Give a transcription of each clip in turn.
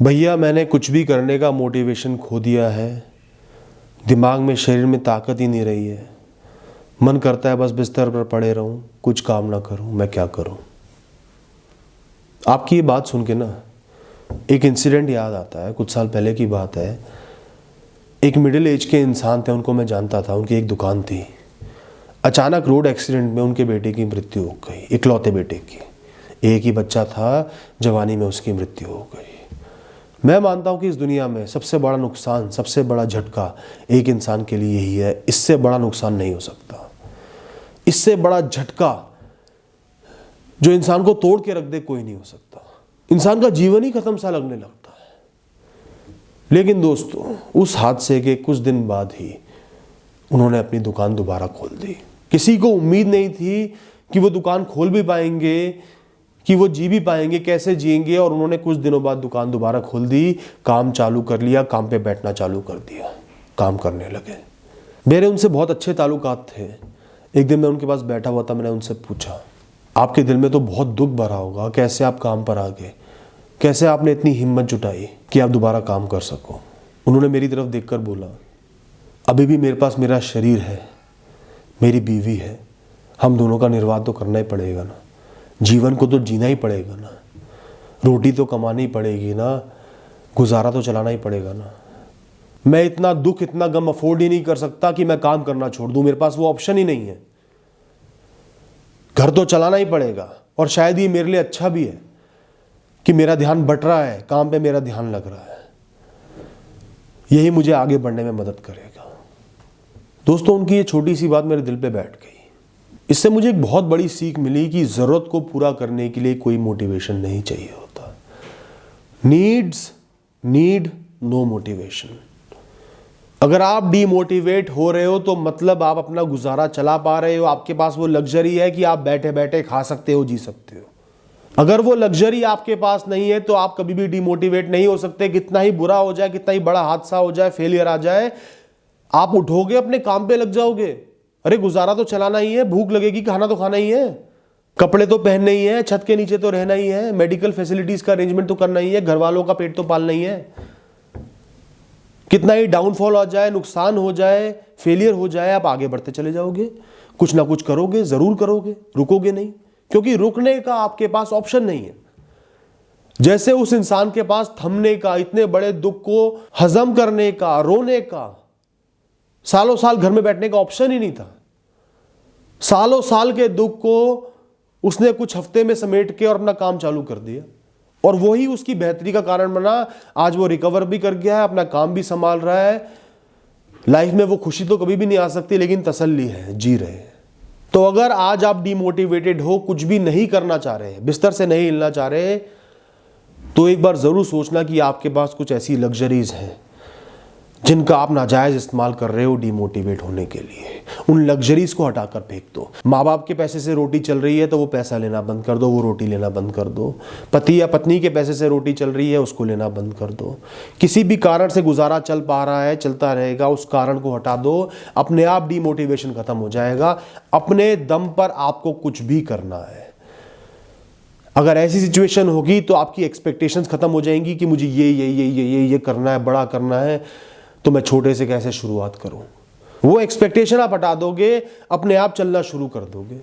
भैया मैंने कुछ भी करने का मोटिवेशन खो दिया है। दिमाग में शरीर में ताकत ही नहीं रही है। मन करता है बस बिस्तर पर पड़े रहूं, कुछ काम ना करूं। मैं क्या करूं? आपकी ये बात सुन के ना एक इंसिडेंट याद आता है। कुछ साल पहले की बात है। एक मिडिल एज के इंसान थे, उनको मैं जानता था। उनकी एक दुकान थी। अचानक रोड एक्सीडेंट में उनके बेटे की मृत्यु हो गई, इकलौते बेटे की। एक ही बच्चा था, जवानी में उसकी मृत्यु हो गई। मैं मानता हूँ कि इस दुनिया में सबसे बड़ा नुकसान, सबसे बड़ा झटका एक इंसान के लिए यही है। इससे बड़ा नुकसान नहीं हो सकता। इससे बड़ा झटका जो इंसान को तोड़ के रख दे कोई नहीं हो सकता। इंसान का जीवन ही खत्म सा लगने लगता है। लेकिन दोस्तों, उस हादसे के कुछ दिन बाद ही उन्होंने अपनी दुकान दोबारा खोल दी। किसी को उम्मीद नहीं थी कि वो दुकान खोल भी पाएंगे, कि वो जी भी पाएंगे, कैसे जिएंगे। और उन्होंने कुछ दिनों बाद दुकान दोबारा खोल दी, काम चालू कर लिया, काम पे बैठना चालू कर दिया, काम करने लगे। मेरे उनसे बहुत अच्छे ताल्लुकात थे। एक दिन मैं उनके पास बैठा हुआ था। मैंने उनसे पूछा, आपके दिल में तो बहुत दुख भरा होगा, कैसे आप काम पर आ गए, कैसे आपने इतनी हिम्मत जुटाई कि आप दोबारा काम कर सको। उन्होंने मेरी तरफ देखकर बोला, अभी भी मेरे पास मेरा शरीर है, मेरी बीवी है, हम दोनों का निर्वाह तो करना ही पड़ेगा ना। जीवन को तो जीना ही पड़ेगा ना। रोटी तो कमानी पड़ेगी ना, गुजारा तो चलाना ही पड़ेगा ना। मैं इतना दुख, इतना गम अफोर्ड ही नहीं कर सकता कि मैं काम करना छोड़ दूं। मेरे पास वो ऑप्शन ही नहीं है। घर तो चलाना ही पड़ेगा। और शायद ये मेरे लिए अच्छा भी है कि मेरा ध्यान बट रहा है, काम पे मेरा ध्यान लग रहा है। यही मुझे आगे बढ़ने में मदद करेगा। दोस्तों, उनकी ये छोटी सी बात मेरे दिल पे बैठ गई। इससे मुझे एक बहुत बड़ी सीख मिली कि ज़रूरत को पूरा करने के लिए कोई मोटिवेशन नहीं चाहिए होता। Needs need no motivation. अगर आप डीमोटिवेट हो रहे हो तो मतलब आप अपना गुजारा चला पा रहे हो। आपके पास वो लग्जरी है कि आप बैठे बैठे खा सकते हो, जी सकते हो। अगर वो लग्जरी आपके पास नहीं है तो आप कभी भी डीमोटिवेट नहीं हो सकते। कितना ही बुरा हो जाए, कितना ही बड़ा हादसा हो जाए, फेलियर आ जाए, आप उठोगे, अपने काम पे लग जाओगे। अरे गुजारा तो चलाना ही है, भूख लगेगी, खाना तो खाना ही है, कपड़े तो पहनने ही है, छत के नीचे तो रहना ही है, मेडिकल फैसिलिटीज का अरेंजमेंट तो करना ही है, घर वालों का पेट तो पालना ही है। कितना ही डाउनफॉल हो जाए, नुकसान हो जाए, फेलियर हो जाए, आप आगे बढ़ते चले जाओगे। कुछ ना कुछ करोगे, जरूर करोगे, रुकोगे नहीं। क्योंकि रुकने का आपके पास ऑप्शन नहीं है। जैसे उस इंसान के पास थमने का, इतने बड़े दुख को हजम करने का, रोने का, सालों साल घर में बैठने का ऑप्शन ही नहीं था। सालों साल के दुख को उसने कुछ हफ्ते में समेट के और अपना काम चालू कर दिया। और वही उसकी बेहतरी का कारण बना। आज वो रिकवर भी कर गया है, अपना काम भी संभाल रहा है। लाइफ में वो खुशी तो कभी भी नहीं आ सकती, लेकिन तसल्ली है, जी रहे हैं। तो अगर आज आप डिमोटिवेटेड हो, कुछ भी नहीं करना चाह रहे, बिस्तर से नहीं हिलना चाह रहे, तो एक बार जरूर सोचना कि आपके पास कुछ ऐसी लग्जरीज हैं जिनका आप नाजायज इस्तेमाल कर रहे हो डिमोटिवेट होने के लिए। उन लग्जरीज को हटाकर फेंक दो। माँ बाप के पैसे से रोटी चल रही है तो वो पैसा लेना बंद कर दो, वो रोटी लेना बंद कर दो। पति या पत्नी के पैसे से रोटी चल रही है, उसको लेना बंद कर दो। किसी भी कारण से गुजारा चल पा रहा है, चलता रहेगा, उस कारण को हटा दो। अपने आप डिमोटिवेशन खत्म हो जाएगा। अपने दम पर आपको कुछ भी करना है। अगर ऐसी सिचुएशन होगी तो आपकी एक्सपेक्टेशंस खत्म हो जाएंगी कि मुझे ये करना है, बड़ा करना है, तो मैं छोटे से कैसे शुरुआत करूं। वो एक्सपेक्टेशन आप हटा दोगे, अपने आप चलना शुरू कर दोगे।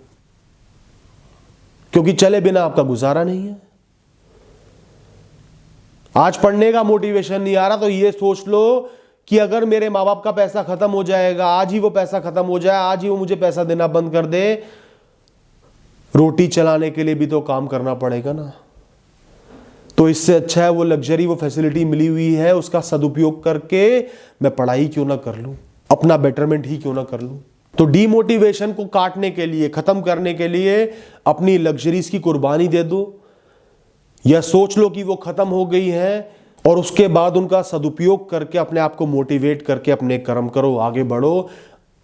क्योंकि चले बिना आपका गुजारा नहीं है। आज पढ़ने का मोटिवेशन नहीं आ रहा तो ये सोच लो कि अगर मेरे माँ बाप का पैसा खत्म हो जाएगा, आज ही वो पैसा खत्म हो जाए, आज ही वो मुझे पैसा देना बंद कर दे, रोटी चलाने के लिए भी तो काम करना पड़ेगा ना। तो इससे अच्छा है वो लग्जरी, वो फैसिलिटी मिली हुई है, उसका सदुपयोग करके मैं पढ़ाई क्यों ना कर लूं, अपना बेटरमेंट ही क्यों ना कर लूं। तो डीमोटिवेशन को काटने के लिए, खत्म करने के लिए अपनी लग्जरीज की कुर्बानी दे दो, या सोच लो कि वो खत्म हो गई है और उसके बाद उनका सदुपयोग करके अपने आप को मोटिवेट करके अपने कर्म करो, आगे बढ़ो,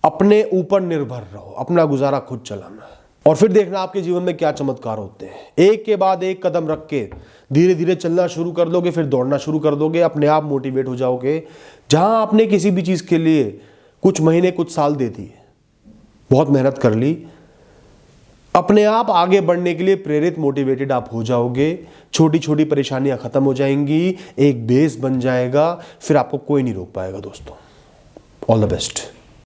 अपने ऊपर निर्भर रहो, अपना गुजारा खुद चलाना है। और फिर देखना आपके जीवन में क्या चमत्कार होते हैं। एक के बाद एक कदम रख के धीरे धीरे चलना शुरू कर दोगे, फिर दौड़ना शुरू कर दोगे, अपने आप मोटिवेट हो जाओगे। जहां आपने किसी भी चीज के लिए कुछ महीने, कुछ साल दे दिए, बहुत मेहनत कर ली, अपने आप आगे बढ़ने के लिए प्रेरित, मोटिवेटेड आप हो जाओगे। छोटी छोटी परेशानियां खत्म हो जाएंगी, एक बेस बन जाएगा, फिर आपको कोई नहीं रोक पाएगा दोस्तों। All the best.